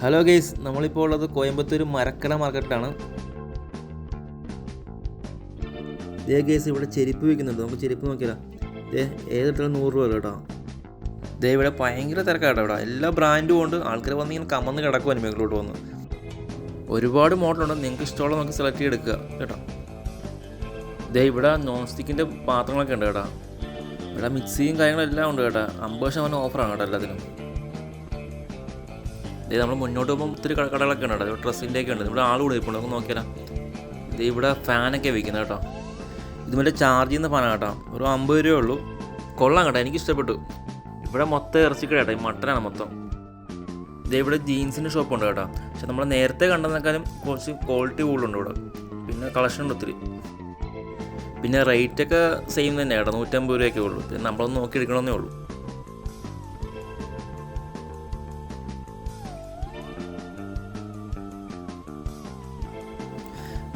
Hello guys, നമ്മളിപ്പോൾ ഉള്ളത് കോയമ്പത്തൂർ മരക്കട മാർക്കറ്റിലാണ്. ദേ guys, ഇവിടെ ചെരുപ്പ് വിൽക്കുന്നുണ്ട്. നമുക്ക് ചെരുപ്പ് നോക്കിയാലോ. ഏതിട്ടാലും 100 രൂപ കേട്ടോ. ദേ ഇവിടെ ഭയങ്കര തിരക്കാട്ടോ. ഇവിടെ എല്ലാ ബ്രാൻഡും ഉണ്ട്. ആൾക്കാർ വന്ന് ഇങ്ങനെ കമന്ന് കിടക്കുവാൻ മേഖലോട്ട് വന്ന്. ഒരുപാട് മോഡലുണ്ട്. നിങ്ങൾക്ക് ഇഷ്ടമുള്ള നമുക്ക് സെലക്ട് ചെയ്തെടുക്കുക കേട്ടോ. ദേ ഇവിടെ നോൺ സ്റ്റിക്കിൻ്റെ പാത്രങ്ങളൊക്കെ ഉണ്ട് കേട്ടോ. ഇവിടെ മിക്സിയും കാര്യങ്ങളെല്ലാം ഉണ്ട് കേട്ടോ. 50% ഓഫറാണ് കേട്ടോ എല്ലാത്തിനും. ഇത് നമ്മൾ മുന്നോട്ട് പോകുമ്പോൾ ഒത്തിരി കടകളൊക്കെ ഉണ്ട് കേട്ടോ. ഡ്രസ്സിൻ്റെയൊക്കെ ഉണ്ട്. ഇവിടെ ആൾ കൂടെ ഇപ്പോൾ നമുക്ക് നോക്കിയാലോ. ഇത് ഇവിടെ ഫാനൊക്കെ വയ്ക്കുന്നത് കേട്ടോ. ഇത് മറ്റേ ചാർജ് ചെയ്യുന്ന ഫാനാണ് കേട്ടോ. ഒരു 50 രൂപയേ ഉള്ളൂ. കൊള്ളാം കേട്ടോ, എനിക്കിഷ്ടപ്പെട്ടു. ഇവിടെ മൊത്തം ഇറച്ചിക്കട കേട്ടോ. ഈ മട്ടനാണ് മൊത്തം. ഇത് ഇവിടെ ജീൻസിൻ്റെ ഷോപ്പുണ്ട് കേട്ടോ. പക്ഷെ നമ്മൾ നേരത്തെ കണ്ടതിനേക്കാളും കുറച്ച് ക്വാളിറ്റി കൂടുതലുണ്ട് ഇവിടെ. പിന്നെ കളക്ഷൻ ഉണ്ട് ഒത്തിരി. പിന്നെ റേറ്റൊക്കെ സെയിം തന്നെ കേട്ടോ. 150 രൂപയൊക്കെ ഉള്ളൂ. പിന്നെ നമ്മളൊന്ന് നോക്കി എടുക്കണമെന്നേ ഉള്ളൂ.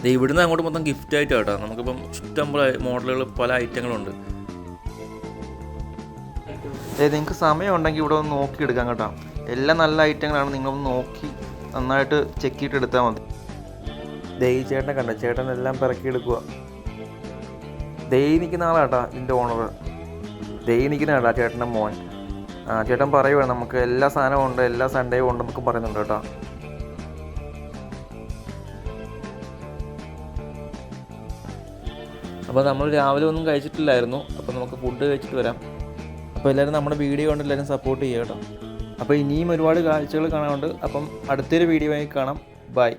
ഇവിടുന്ന് അങ്ങോട്ട് മൊത്തം ഗിഫ്റ്റ് ആയിട്ട് കേട്ടോ. നമുക്കിപ്പം ഇഷ്ടംപോലെ മോഡലുകൾ, പല ഐറ്റങ്ങളുണ്ട്. നിങ്ങൾക്ക് സമയം ഉണ്ടെങ്കിൽ ഇവിടെ ഒന്ന് നോക്കി എടുക്കാം കേട്ടോ. എല്ലാം നല്ല ഐറ്റങ്ങളാണ്. നിങ്ങളൊന്ന് നോക്കി നന്നായിട്ട് ചെക്ക് ചെയ്തിട്ട് എടുത്താൽ മതി. ഈ ചേട്ടനെ കണ്ട, ചേട്ടൻ എല്ലാം പിറക്കിയെടുക്കുക. നിൽക്കുന്ന ആളാട്ടാ ഇതിൻ്റെ ഓണർ. നിൽക്കുന്ന ആളാ ചേട്ടൻ്റെ മോൻ. ചേട്ടൻ പറയുവാണ് നമുക്ക് എല്ലാ സാധനവും ഉണ്ട്, എല്ലാ സൺഡേയും ഉണ്ട് നമുക്ക് പറയുന്നുണ്ട് കേട്ടോ. അപ്പോൾ നമ്മൾ രാവിലെ ഒന്നും കഴിച്ചിട്ടില്ലായിരുന്നു. അപ്പോൾ നമുക്ക് ഫുഡ് കഴിച്ചിട്ട് വരാം. അപ്പോൾ എല്ലാവരും നമ്മുടെ വീഡിയോ കൊണ്ട് എല്ലാവരും സപ്പോർട്ട് ചെയ്യുക കേട്ടോ. അപ്പോൾ ഇനിയും ഒരുപാട് കാഴ്ചകൾ കാണാനുണ്ട്. അപ്പം അടുത്തൊരു വീഡിയോ ആയി കാണാം. ബൈ.